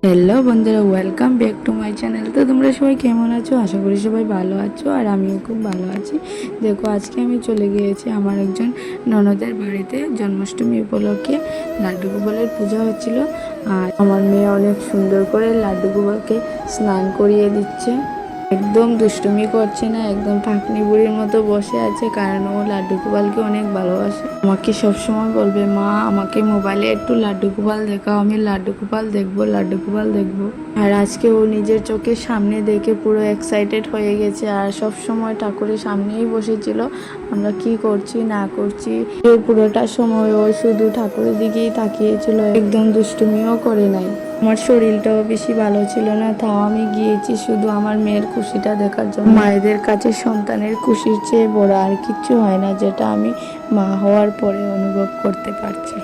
Hello বন্ধুরা, welcome back to my channel. তো তোমরা সবাই কেমন আছো? আশা করি সবাই ভালো আছো, আর আমিও খুব ভালো আছি। দেখো, আজকে আমি চলে গিয়েছি আমার একজন ননদের বাড়িতে। জন্মাষ্টমী উপলক্ষে লাড্ডু গোপালের পূজা হচ্ছিল, আর আমার মেয়ে অনেক সুন্দর করে লাড্ডু গোপালকে স্নান করিয়ে দিচ্ছে। একদম দুষ্টুমি করছে না, একদম পাকনি বুড়ির মতো বসে আছে, কারণ ও লাড্ডু গোপালকে অনেক ভালোবাসে। আমাকে সবসময় বলবে, মা আমাকে মোবাইলে একটু লাড্ডু গোপাল দেখাও, আমি লাড্ডু গোপাল দেখবো, লাড্ডু গোপাল দেখবো। আর আজকে ও নিজের চোখের সামনে দেখে পুরো এক্সাইটেড হয়ে গেছে, আর সব সময় ঠাকুরের সামনেই বসেছিল। আমরা কি করছি না করছি এই পুরোটা সময় ও শুধু ঠাকুরের দিকেই তাকিয়েছিল, একদম দুষ্টুমিও করে নাই। আমার শরীরটাও বেশি ভালো ছিল না, তাও আমি গিয়েছি শুধু আমার মেয়ের খুশিটা দেখার জন্য। মায়েদের কাছে সন্তানের খুশির চেয়ে বড় আর কিচ্ছু হয় না, যেটা আমি মা হওয়ার পরে অনুভব করতে পারছি।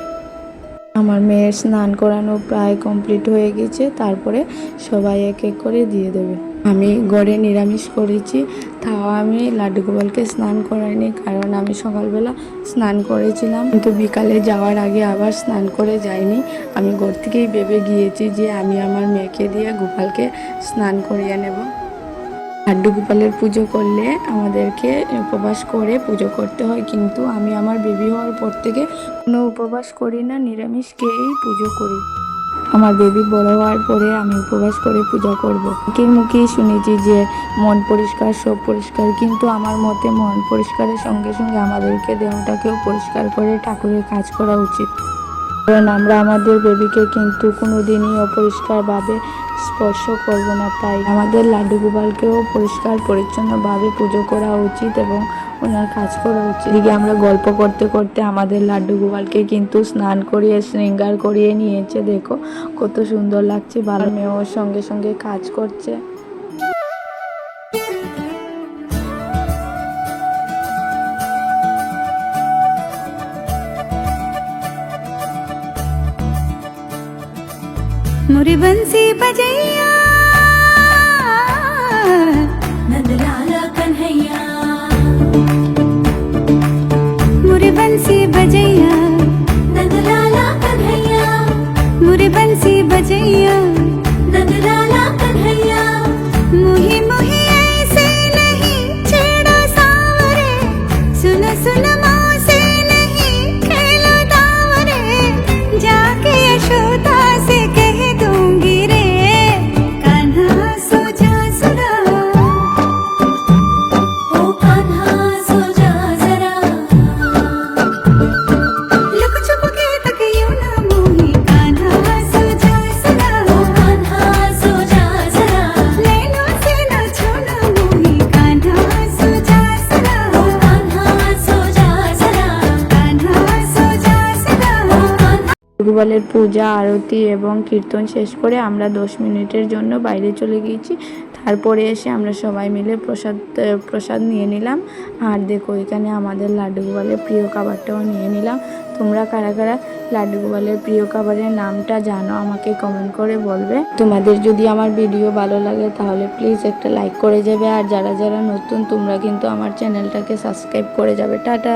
আমার মেয়ের স্নান করানো প্রায় কমপ্লিট হয়ে গেছে, তারপরে সবাই এক এক করে দিয়ে দেবে। আমি ঘরে নিরামিষ করেছি, তাও আমি লাড্ডু গোপালকে স্নান করাইনি, কারণ আমি সকালবেলা স্নান করেছিলাম, কিন্তু বিকালে যাওয়ার আগে আবার স্নান করে যাইনি। আমি ঘর থেকেই ভেবে গিয়েছি যে আমি আমার মেয়েকে দিয়ে গোপালকে স্নান করিয়ে নেব। লাড্ডু গোপালের পুজো করলে আমাদেরকে উপবাস করে পুজো করতে হয়, কিন্তু আমি আমার বেবি হওয়ার পর থেকে কোনো উপবাস করি না, নিরামিষ খেয়েই পুজো করি। আমার বেবি বড় হওয়ার পরে আমি উপবাস করে পূজা করব। মুখে মুখেই শুনেছি যে মন পরিষ্কার সব পরিষ্কার, কিন্তু আমার মতে মন পরিষ্কারের সঙ্গে সঙ্গে আমাদেরকে দেহটাকেও পরিষ্কার করে ঠাকুরের কাজ করা উচিত, কারণ আমরা আমাদের বেবিকে কিন্তু কোনো দিনই অপরিষ্কারভাবে স্পর্শ করব না। তাই আমাদের লাড্ডু গোপালকেও পরিষ্কার পরিচ্ছন্নভাবে পুজো করা উচিত এবং ওনার কাজ করা উচিত। এদিকে আমরা গল্প করতে করতে আমাদের লাড্ডু গোপালকে কিন্তু স্নান করিয়ে শৃঙ্গার করিয়ে নিয়েছে। দেখো কত সুন্দর লাগছে, ভালো মেয়েও সঙ্গে সঙ্গে কাজ করছে। मुरी बंसी बजैया नंदलाला कन्हैया, मुरी बंसी बजैया नंदलाला कन्हैया, मुरी बंसी बजैया नंदलाला कन्हैया। मुही मुही ऐसे नहीं छेड़ो सावरे, सुन सुन माँ से नहीं खेलो दावरे, जाके यशोदा से कह दूंगी रे, कान्हा सो जा जरा, ओ कान्हा सो जा जरा, लुक छुप के तक यूं ना मोही, कान्हा सो जा जरा, ओ कान्हा सो जा जरा, नैनों से ना छूना मोही, कान्हा सो जा जरा, ओ कान्हा सो जा जरा, कान्हा सो जा जरा, ओ कान्हा। গোপালের পূজা আরতি এবং কীর্তন শেষ করে আমরা 10 মিনিটের জন্য বাইরে চলে গিয়েছি। তারপরে এসে আমরা সবাই মিলে প্রসাদ নিয়ে নিলাম। আর দেখো, এখানে আমাদের লাড্ডু গোপালের প্রিয় খাবারটাও নিয়ে নিলাম। তোমরা কারা কারা লাড্ডু গোপালের প্রিয় খাবারের নামটা জানো আমাকে কমেন্ট করে বলবে। তোমাদের যদি আমার ভিডিও ভালো লাগে তাহলে প্লিজ একটা লাইক করে যাবে, আর যারা যারা নতুন তোমরা কিন্তু আমার চ্যানেলটাকে সাবস্ক্রাইব করে যাবে। টাটা।